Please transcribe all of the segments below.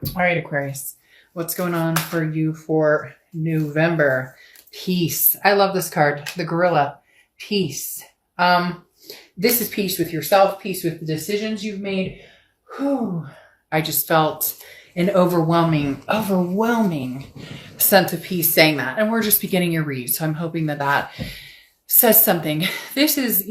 All right, Aquarius, what's going on for you for November? Peace. I love this card, the gorilla. Peace. This is peace with yourself, peace with the decisions you've made. Whew. I just felt an overwhelming sense of peace saying that. And we're just beginning your read. So I'm hoping that says something. This is,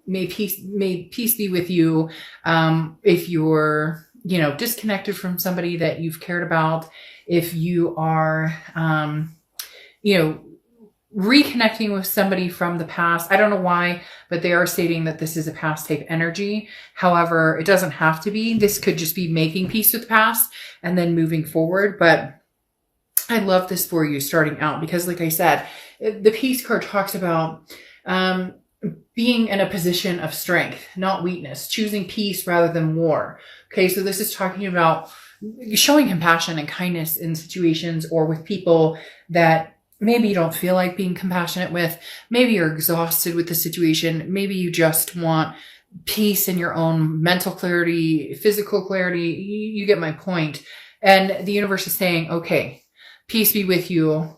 may peace be with you. If you're, disconnected from somebody that you've cared about, if you are, reconnecting with somebody from the past. I don't know why, but they are stating that this is a past type energy. However, it doesn't have to be. This could just be making peace with the past and then moving forward. But I love this for you starting out because, like I said, the peace card talks about being in a position of strength, not weakness, choosing peace rather than war. Okay, so this is talking about showing compassion and kindness in situations or with people that maybe you don't feel like being compassionate with. Maybe you're exhausted with the situation. Maybe you just want peace in your own mental clarity, physical clarity. You get my point. And the universe is saying, okay, peace be with you,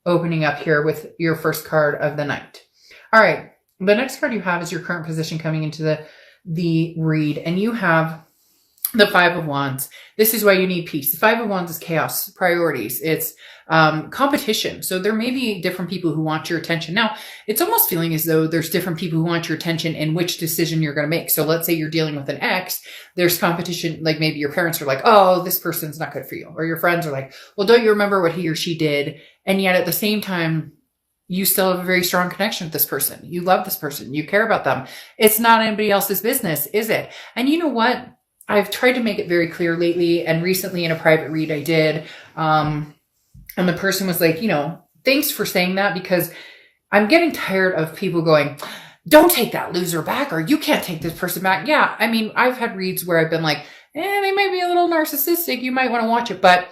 opening up here with your first card of the night. All right. The next card you have is your current position coming into the read, and you have the Five of Wands. This is why you need peace. The Five of Wands is chaos, priorities. It's competition. So there may be different people who want your attention. Now, it's almost feeling as though there's different people who want your attention in which decision you're going to make. So let's say you're dealing with an ex, there's competition. Like maybe your parents are like, oh, this person's not good for you. Or your friends are like, well, don't you remember what he or she did? And yet at the same time, you still have a very strong connection with this person. You love this person. You care about them. It's not anybody else's business, is it? And you know what? I've tried to make it very clear lately, and recently in a private read I did, and the person was like, thanks for saying that, because I'm getting tired of people going, don't take that loser back, or you can't take this person back. Yeah, I mean, I've had reads where I've been like, they might be a little narcissistic. You might want to watch it. But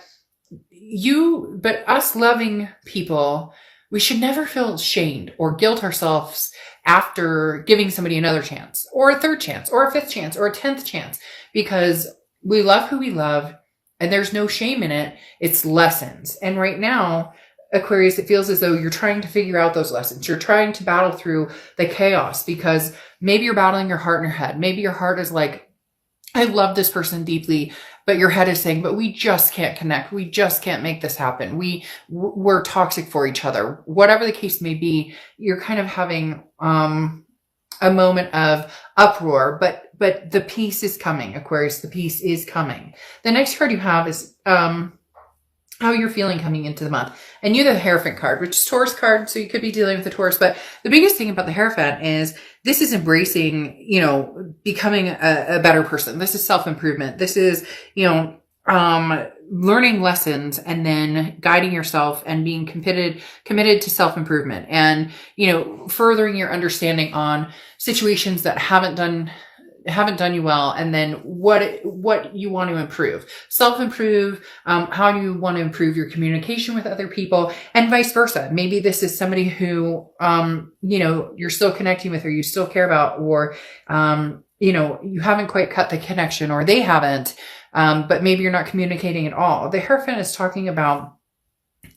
us loving people, we should never feel ashamed or guilt ourselves after giving somebody another chance, or a third chance, or a fifth chance, or a 10th chance, because we love who we love and there's no shame in it. It's lessons. And right now, Aquarius, it feels as though you're trying to figure out those lessons. You're trying to battle through the chaos because maybe you're battling your heart in your head. Maybe your heart is like, I love this person deeply, but your head is saying, but we just can't connect. We just can't make this happen. We're toxic for each other. Whatever the case may be, you're kind of having a moment of uproar, but the peace is coming, Aquarius. The peace is coming. The next card you have is how you're feeling coming into the month. And you have the Hierophant card, which is Taurus card. So you could be dealing with the Taurus, but the biggest thing about the Hierophant is this is embracing, becoming a better person. This is self-improvement. This is, learning lessons and then guiding yourself and being committed to self-improvement and, furthering your understanding on situations that haven't done you well, and then what you want to improve, self-improve, how do you want to improve your communication with other people, and vice versa. Maybe this is somebody who, you're still connecting with, or you still care about, or, you haven't quite cut the connection, or they haven't, but maybe you're not communicating at all. The Hierophant is talking about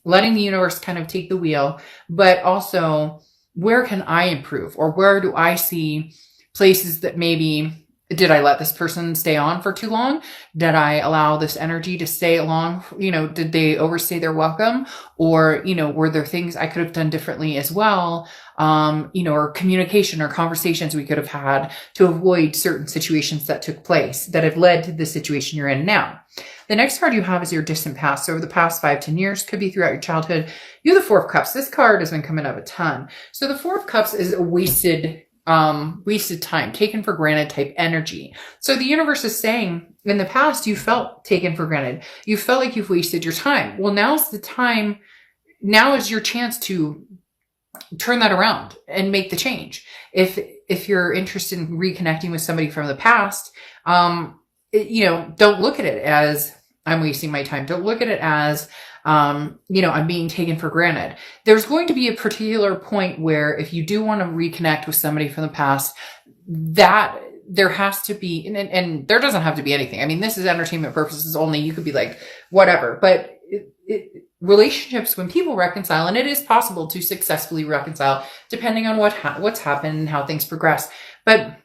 letting the universe kind of take the wheel, but also where can I improve, or where do I see places that maybe, did I let this person stay on for too long? Did I allow this energy to stay along? Did they overstay their welcome? Or, were there things I could have done differently as well? Or communication or conversations we could have had to avoid certain situations that took place that have led to the situation you're in now. The next card you have is your distant past. So over the past 5-10 years, could be throughout your childhood. You have the Four of Cups. This card has been coming up a ton. So the Four of Cups is a wasted time, taken for granted type energy. So the universe is saying, in the past, you felt taken for granted. You felt like you've wasted your time. Well, now's the time. Now is your chance to turn that around and make the change. If you're interested in reconnecting with somebody from the past, don't look at it as I'm wasting my time. Don't look at it as, I'm being taken for granted. There's going to be a particular point where if you do want to reconnect with somebody from the past, that there has to be, and there doesn't have to be anything. I mean, this is entertainment purposes only. You could be like, whatever, but relationships, when people reconcile, and it is possible to successfully reconcile depending on what's happened and how things progress. But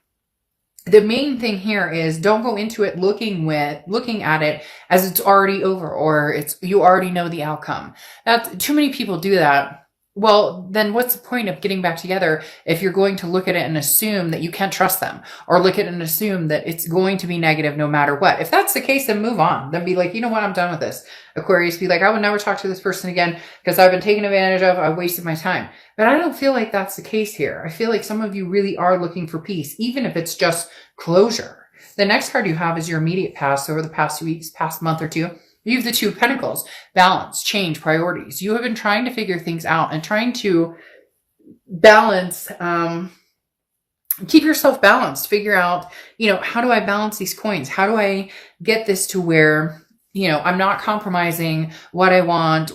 the main thing here is don't go into it looking at it as it's already over, or you already know the outcome. Too many people do that. Well, then what's the point of getting back together if you're going to look at it and assume that you can't trust them, or look at it and assume that it's going to be negative no matter what? If that's the case, then move on. Then be like, you know what? I'm done with this. Aquarius, be like, I would never talk to this person again because I've been taken advantage of. I wasted my time. But I don't feel like that's the case here. I feel like some of you really are looking for peace, even if it's just closure. The next card you have is your immediate past, over the past weeks, past month or two. You have the Two of Pentacles, balance, change, priorities. You have been trying to figure things out and trying to balance, keep yourself balanced, figure out, how do I balance these coins? How do I get this to where, I'm not compromising what I want,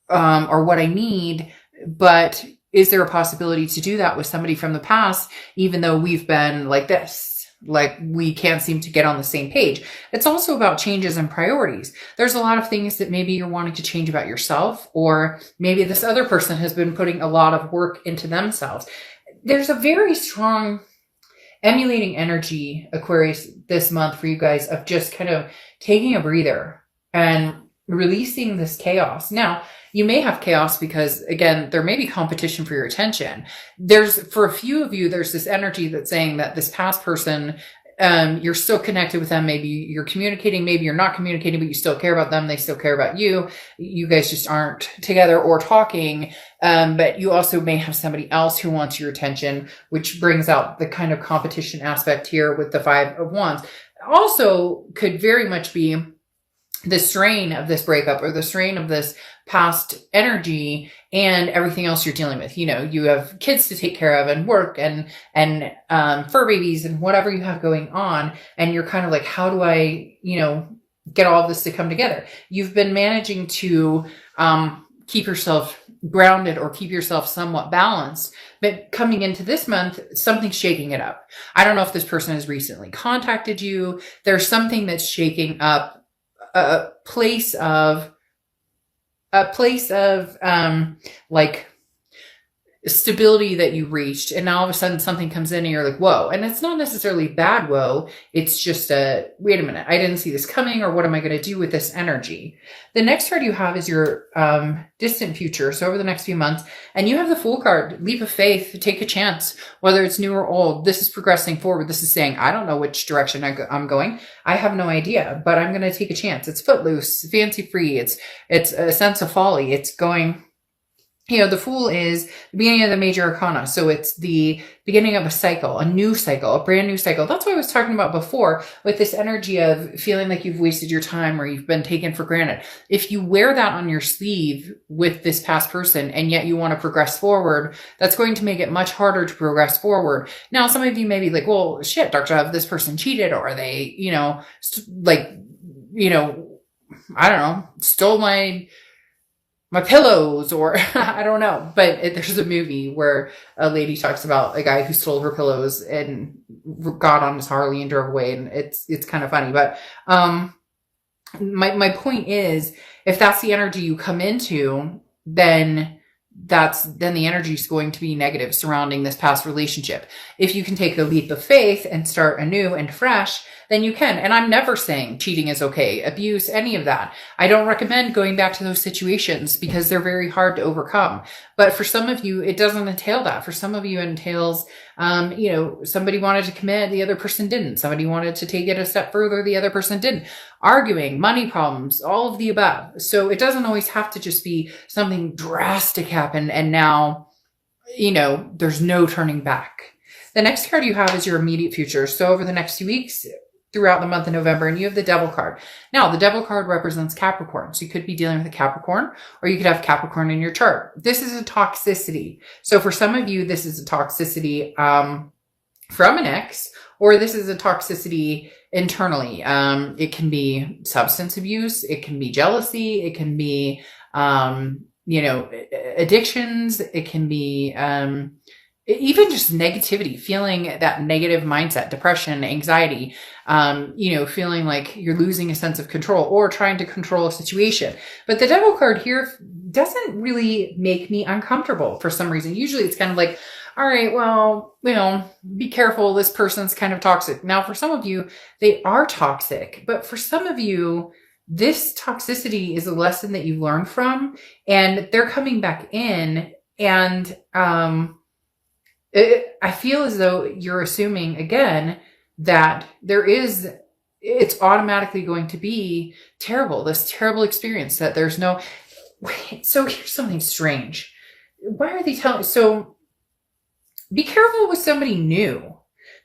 or what I need, but is there a possibility to do that with somebody from the past, even though we've been like this? Like we can't seem to get on the same page. It's also about changes and priorities. There's a lot of things that maybe you're wanting to change about yourself, or maybe this other person has been putting a lot of work into themselves. There's a very strong emulating energy, Aquarius, this month for you guys, of just kind of taking a breather and releasing this chaos. Now, you may have chaos because, again, there may be competition for your attention. For a few of you, there's this energy that's saying that this past person, you're still connected with them. Maybe you're communicating, maybe you're not communicating, but you still care about them. They still care about you. You guys just aren't together or talking. But you also may have somebody else who wants your attention, which brings out the kind of competition aspect here with the Five of Wands. Also could very much be the strain of this breakup, or the strain of this past energy and everything else you're dealing with. You have kids to take care of, and work, and fur babies, and whatever you have going on. And you're kind of like, how do I, get all of this to come together? You've been managing to, keep yourself grounded, or keep yourself somewhat balanced. But coming into this month, something's shaking it up. I don't know if this person has recently contacted you. There's something that's shaking up a place of like stability that you reached, and now all of a sudden something comes in and you're like, whoa. And it's not necessarily bad whoa, it's just wait a minute, I didn't see this coming, or what am I going to do with this energy? The next card you have is your distant future, so over the next few months. And you have the Fool card, leap of faith, take a chance, whether it's new or old. This is progressing forward. This is saying, I don't know which direction I'm going. I have no idea, but I'm going to take a chance. It's footloose, fancy free. It's a sense of folly. It's going, the Fool is the beginning of the major arcana. So it's the beginning of a cycle, a new cycle, a brand new cycle. That's what I was talking about before, with this energy of feeling like you've wasted your time, or you've been taken for granted. If you wear that on your sleeve with this past person, and yet you want to progress forward, that's going to make it much harder to progress forward. Now, some of you may be like, well, shit, Dr. Dove, this person cheated, or they, I don't know, stole my pillows, or I don't know. But there's a movie where a lady talks about a guy who stole her pillows and got on his Harley and drove away. And it's kind of funny. But my point is, if that's the energy you come into, then the energy is going to be negative surrounding this past relationship. If you can take the leap of faith and start anew and fresh, then you can. And I'm never saying cheating is okay, abuse, any of that. I don't recommend going back to those situations because they're very hard to overcome. But for some of you, it doesn't entail that. For some of you, it entails, somebody wanted to commit, the other person didn't. Somebody wanted to take it a step further, the other person didn't. Arguing, money problems, all of the above. So it doesn't always have to just be something drastic happen and now, there's no turning back. The next card you have is your immediate future. So over the next few weeks, throughout the month of November, and you have the Devil card. Now, the Devil card represents Capricorn. So you could be dealing with a Capricorn, or you could have Capricorn in your chart. This is a toxicity. So for some of you, this is a toxicity from an ex, or this is a toxicity internally. It can be substance abuse. It can be jealousy. It can be, addictions. It can be, even just negativity, feeling that negative mindset, depression, anxiety, feeling like you're losing a sense of control or trying to control a situation. But the Devil card here doesn't really make me uncomfortable for some reason. Usually it's kind of like, all right, well, be careful. This person's kind of toxic. Now, for some of you, they are toxic, but for some of you, this toxicity is a lesson that you learned from, and they're coming back in. And I feel as though you're assuming again that it's automatically going to be terrible, this terrible experience, that there's no, wait, so here's something strange. Why are they telling, so be careful with somebody new,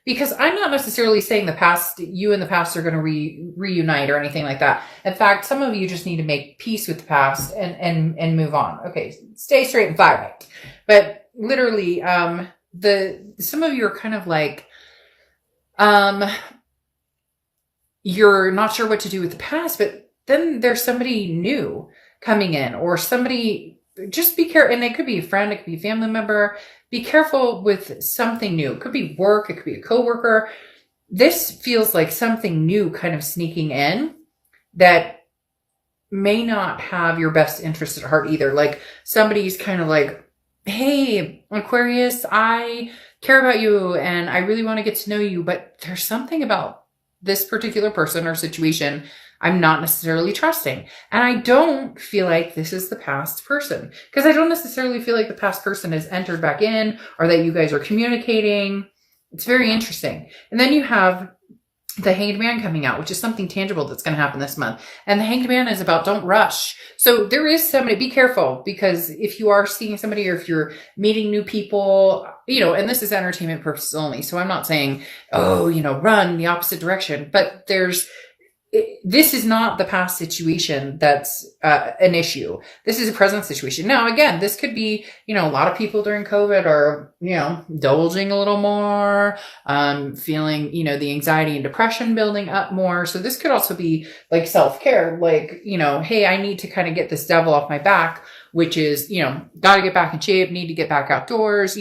because I'm not necessarily saying you and the past are going to reunite or anything like that. In fact, some of you just need to make peace with the past and move on. Okay. Stay straight and fire right. But literally, some of you are kind of like, you're not sure what to do with the past, but then there's somebody new coming in, or somebody, just be careful. And it could be a friend, it could be a family member. Be careful with something new. It could be work. It could be a coworker. This feels like something new kind of sneaking in that may not have your best interest at heart either. Like somebody's kind of like, hey, Aquarius, I care about you and I really want to get to know you, but there's something about this particular person or situation I'm not necessarily trusting. And I don't feel like this is the past person, because I don't necessarily feel like the past person has entered back in, or that you guys are communicating. It's very interesting. And then you have the Hanged Man coming out, which is something tangible that's going to happen this month. And the Hanged Man is about don't rush. So there is somebody, be careful, because if you are seeing somebody, or if you're meeting new people, and this is entertainment purposes only. So I'm not saying, run the opposite direction, but this is not the past situation that's an issue. This is a present situation. Now, again, this could be, a lot of people during COVID are, indulging a little more, feeling, the anxiety and depression building up more. So this could also be like self-care, like, hey, I need to kind of get this devil off my back, which is, got to get back in shape, need to get back outdoors.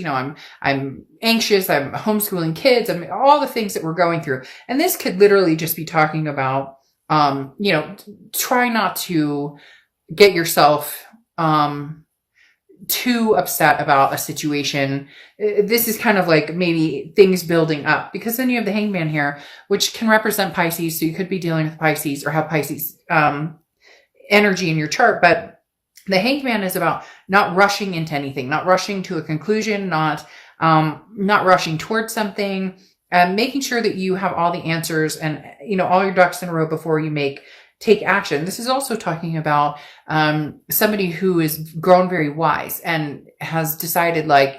I'm anxious. I'm homeschooling kids. I mean, all the things that we're going through. And this could literally just be talking about, try not to get yourself, too upset about a situation. This is kind of like maybe things building up, because then you have the Hanged Man here, which can represent Pisces. So you could be dealing with Pisces or have Pisces, energy in your chart, but the Hanged Man is about not rushing into anything, not rushing to a conclusion, not rushing towards something, making sure that you have all the answers and, all your ducks in a row before you take action. This is also talking about somebody who is grown very wise and has decided, like,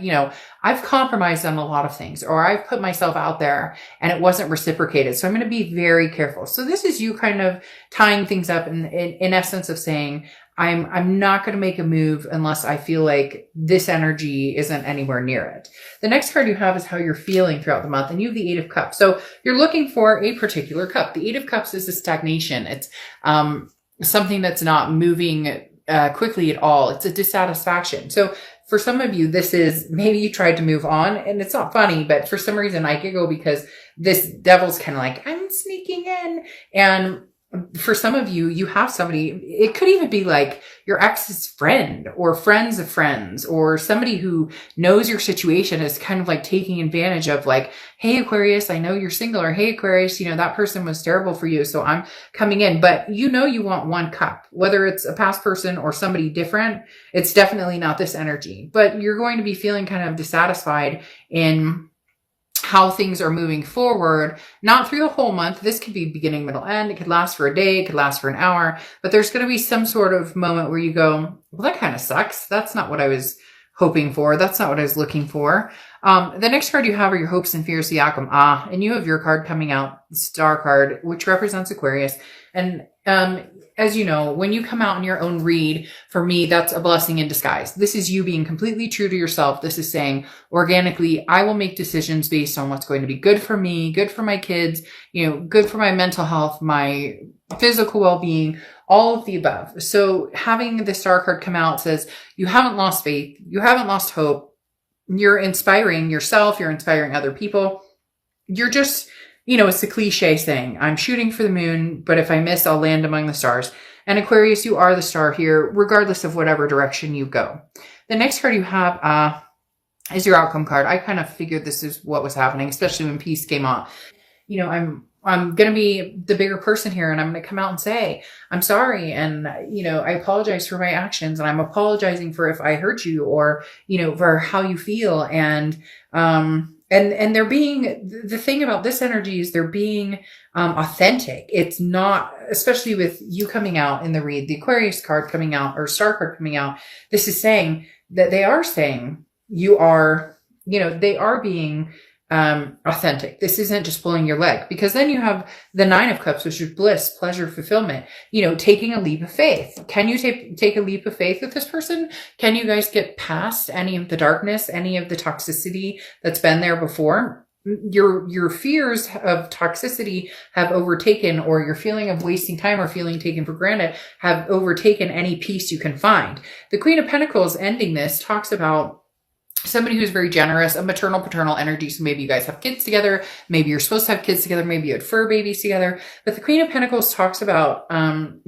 I've compromised on a lot of things, or I've put myself out there and it wasn't reciprocated. So I'm going to be very careful. So this is you kind of tying things up in essence of saying, I'm not going to make a move unless I feel like this energy isn't anywhere near it. The next card you have is how you're feeling throughout the month, and you have the Eight of Cups. So you're looking for a particular cup. The Eight of Cups is a stagnation. It's something that's not moving quickly at all. It's a dissatisfaction. So for some of you, this is maybe you tried to move on, and it's not funny, but for some reason I giggle because this devil's kind of like, I'm sneaking in. And for some of you, you have somebody, it could even be like your ex's friend or friends of friends, or somebody who knows your situation is kind of like taking advantage of, like, hey, Aquarius, I know you're single, or hey, Aquarius, that person was terrible for you, so I'm coming in. But you want one cup, whether it's a past person or somebody different. It's definitely not this energy, but you're going to be feeling kind of dissatisfied in how things are moving forward, not through the whole month. This could be beginning, middle, end. It could last for a day. It could last for an hour, but there's going to be some sort of moment where you go, well, that kind of sucks. That's not what I was hoping for. That's not what I was looking for. The next card you have are your hopes and fears, the outcome. And you have your card coming out, the Star card, which represents Aquarius. And, as you know, when you come out in your own read, for me, that's a blessing in disguise. This is you being completely true to yourself. This is saying, organically, I will make decisions based on what's going to be good for me, good for my kids, good for my mental health, my physical well-being, all of the above. So having the Star card come out says, you haven't lost faith. You haven't lost hope. you're inspiring yourself. You're inspiring other people. You're just, it's a cliche saying, I'm shooting for the moon, but if I miss, I'll land among the stars. And Aquarius, you are the star here, regardless of whatever direction you go. The next card you have is your outcome card. I kind of figured this is what was happening, especially when peace came on. I'm going to be the bigger person here, and I'm going to come out and say, I'm sorry. And, I apologize for my actions, and I'm apologizing for if I hurt you, or, for how you feel. And they're being, the thing about this energy is they're being authentic. It's not, especially with you coming out in the read, the Aquarius card coming out, or star card coming out. This is saying that they are saying you are, they are being authentic. This isn't just pulling your leg, because then you have the 9 of Cups, which is bliss, pleasure, fulfillment, taking a leap of faith. Can you take a leap of faith with this person? Can you guys get past any of the darkness, any of the toxicity that's been there before? Your fears of toxicity have overtaken, or your feeling of wasting time or feeling taken for granted have overtaken any peace you can find. The Queen of Pentacles ending this talks about somebody who's very generous, a maternal paternal energy. So maybe you guys have kids together. Maybe you're supposed to have kids together. Maybe you had fur babies together. But the Queen of Pentacles talks about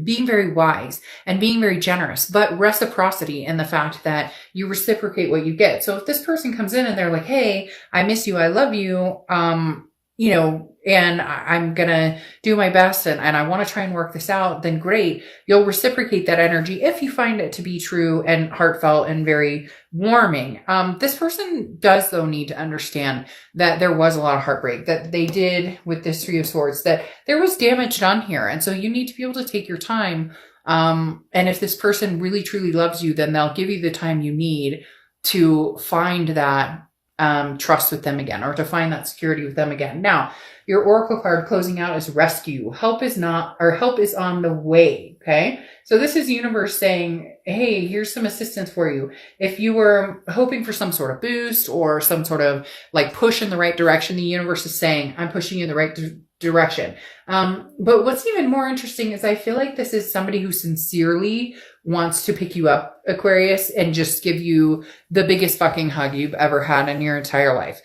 being very wise and being very generous, but reciprocity in the fact that you reciprocate what you get. So if this person comes in and they're like, hey, I miss you, I love you, and I'm going to do my best and I want to try and work this out, then great. You'll reciprocate that energy if you find it to be true and heartfelt and very warming. This person does, though, need to understand that there was a lot of heartbreak that they did with this 3 of Swords, that there was damage done here. And so you need to be able to take your time. And if this person really, truly loves you, then they'll give you the time you need to find that trust with them again, or to find that security with them again. Now, your oracle card closing out is rescue. Help is on the way. Okay. So this is universe saying, hey, here's some assistance for you. If you were hoping for some sort of boost or some sort of like push in the right direction, the universe is saying, I'm pushing you in the right direction. But what's even more interesting is I feel like this is somebody who sincerely wants to pick you up, Aquarius, and just give you the biggest fucking hug you've ever had in your entire life.